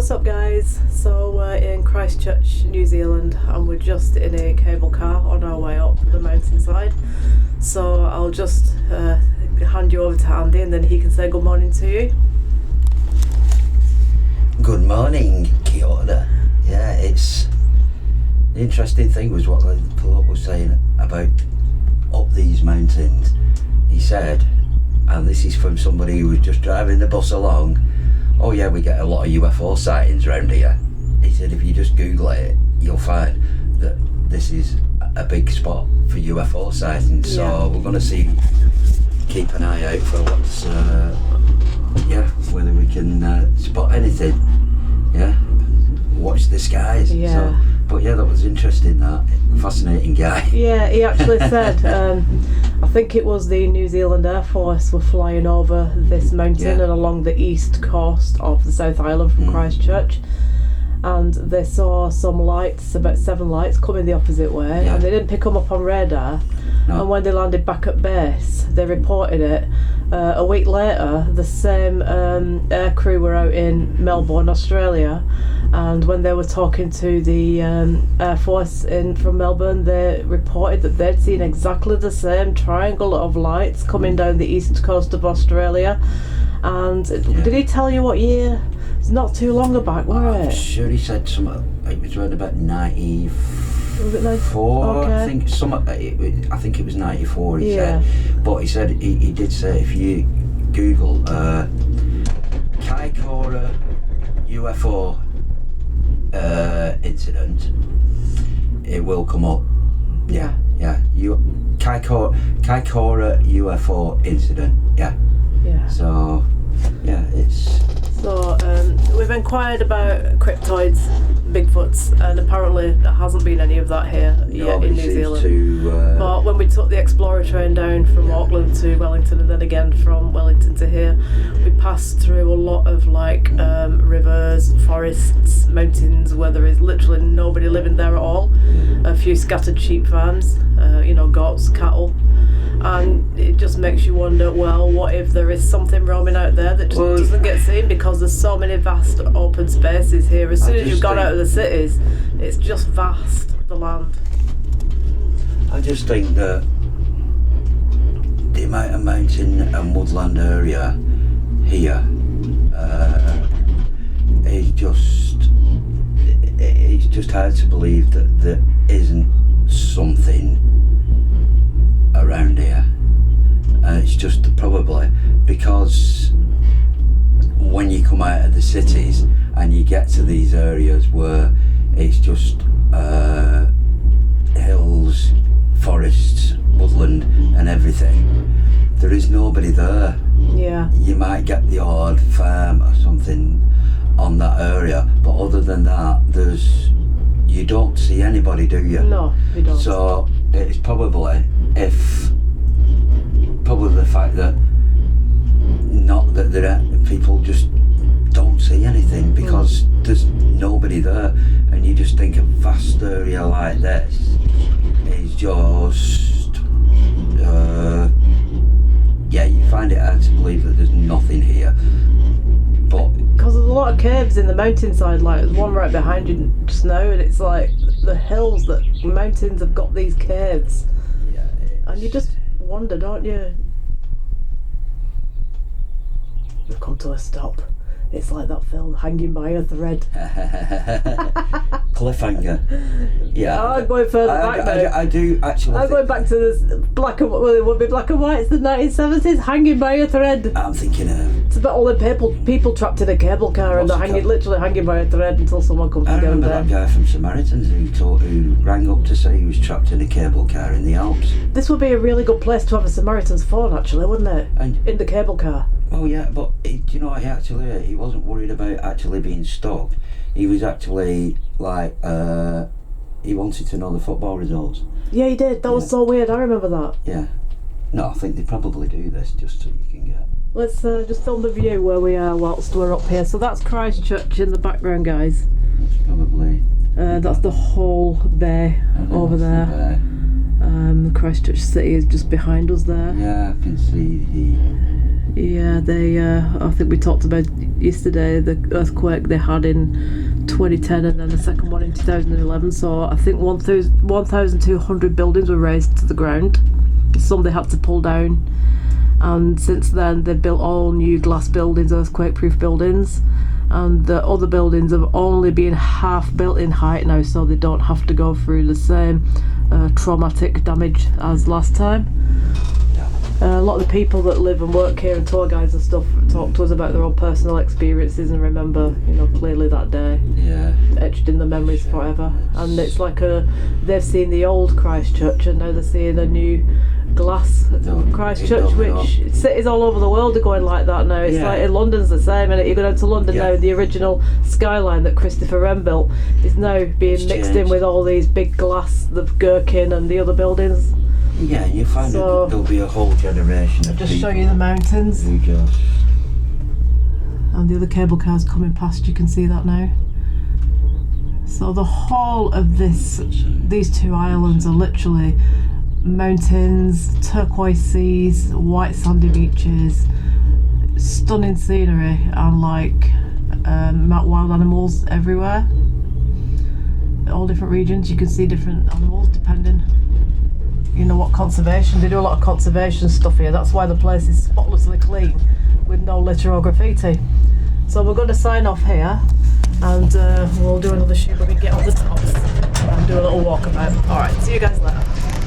What's up guys? So we're in Christchurch, New Zealand, and we're just in a cable car on our way up the mountainside. So I'll just hand you over to Andy and then he can say good morning to you. Good morning, kia ora. Yeah, it's the interesting thing was what the pilot was saying about up these mountains. He said, and this is from somebody who was just driving the bus along, oh yeah, we get a lot of UFO sightings around here. He said if you just Google it, you'll find that this is a big spot for UFO sightings. So we're going to keep an eye out for what's, whether we can spot anything. Yeah, watch the skies. Yeah. So, but yeah, that was interesting. That fascinating guy. Yeah, he actually said, I think it was the New Zealand Air Force were flying over this mountain and along the east coast of the South Island from Christchurch, and they saw some lights, about 7 lights, coming the opposite way, and they didn't pick them up on radar. No. And when they landed back at base, they reported it. A week later, the same air crew were out in Melbourne, Australia, and when they were talking to the Air Force from Melbourne, they reported that they'd seen exactly the same triangle of lights coming down the east coast of Australia. And did he tell you what year? It's not too long back, was it? I'm sure he said something. It was around about 94. Was it 94? Okay. I think it was 94. He said, but he said he did say if you Google Kaikoura UFO incident, it will come up. Yeah. Kaikoura UFO incident. Yeah. So it's. So we've inquired about cryptoids, Bigfoots, and apparently there hasn't been any of that here yet in New Zealand. But when we took the Explorer train down from Auckland to Wellington and then again from Wellington to here, we passed through a lot of rivers, forests, mountains where there is literally nobody living there at all. A few scattered sheep farms, goats, cattle. And it just makes you wonder, well, what if there is something roaming out there that just doesn't get seen because there's so many vast open spaces here. As soon as you've gone out of the cities, it's just vast, the land. I just think that the amount of mountain and woodland area here it's just hard to believe that there isn't something around here, and it's just probably because when you come out of the cities and you get to these areas where it's just hills, forests, woodland and everything, there is nobody there. You might get the odd farm or something on that area, but other than that you don't see anybody, do you? No, you don't. So it's probably the fact that there are people just don't see anything because there's nobody there, and you just think a vast area like this is just you find it hard to believe that there's nothing here. But because there's a lot of caves in the mountainside, like there's one right behind you just now, and it's like the hills, the mountains have got these caves. And you just wonder, don't you? We've come to a stop. It's like that film, Hanging by a Thread. Cliffhanger. Yeah. I'm going further back now. I do actually. I'm going back to this black and well, it would be black and white. It's the 1970s. Hanging by a Thread. I'm thinking it's about all the people trapped in a cable car and they're literally hanging by a thread until someone comes to get them. I remember that guy from Samaritans who rang up to say he was trapped in a cable car in the Alps. This would be a really good place to have a Samaritan's phone, actually, wouldn't it? In the cable car. Oh yeah, but do you know what he wasn't worried about actually being stuck. He was actually he wanted to know the football results. Yeah, he did. That was so weird. I remember that. Yeah. No, I think they probably do this just so you can get. Let's just film the view where we are whilst we're up here. So that's Christchurch in the background, guys. That's probably. That's the whole bay over there. Christchurch City is just behind us there. Yeah, I can see the Yeah, they. I think we talked about yesterday the earthquake they had in 2010, and then the second one in 2011. So I think 1,200 buildings were razed to the ground. Some they had to pull down, and since then they've built all new glass buildings, earthquake-proof buildings, and the other buildings have only been half built in height now, so they don't have to go through the same traumatic damage as last time. A lot of the people that live and work here and tour guides and stuff talk to us about their own personal experiences and remember, clearly that day. Yeah. Etched in the memories forever. And it's like they've seen the old Christchurch and now they're seeing a new glass Christchurch, which cities all over the world are going like that now. It's like in London's the same, and you go down to London now, the original skyline that Christopher Wren built is now being mixed in with all these big glass, the Gherkin and the other buildings. Yeah, you find that there'll be a whole generation of just people show you the mountains. who just... And the other cable cars coming past, you can see that now. So the whole of these two islands are literally mountains, turquoise seas, white sandy beaches, stunning scenery, and wild animals everywhere. All different regions, you can see different animals depending what conservation. They do a lot of conservation stuff here. That's why the place is spotlessly clean with no litter or graffiti. So we're going to sign off here, and we'll do another shoot when we get on the tops and do a little walkabout. Alright, see you guys later.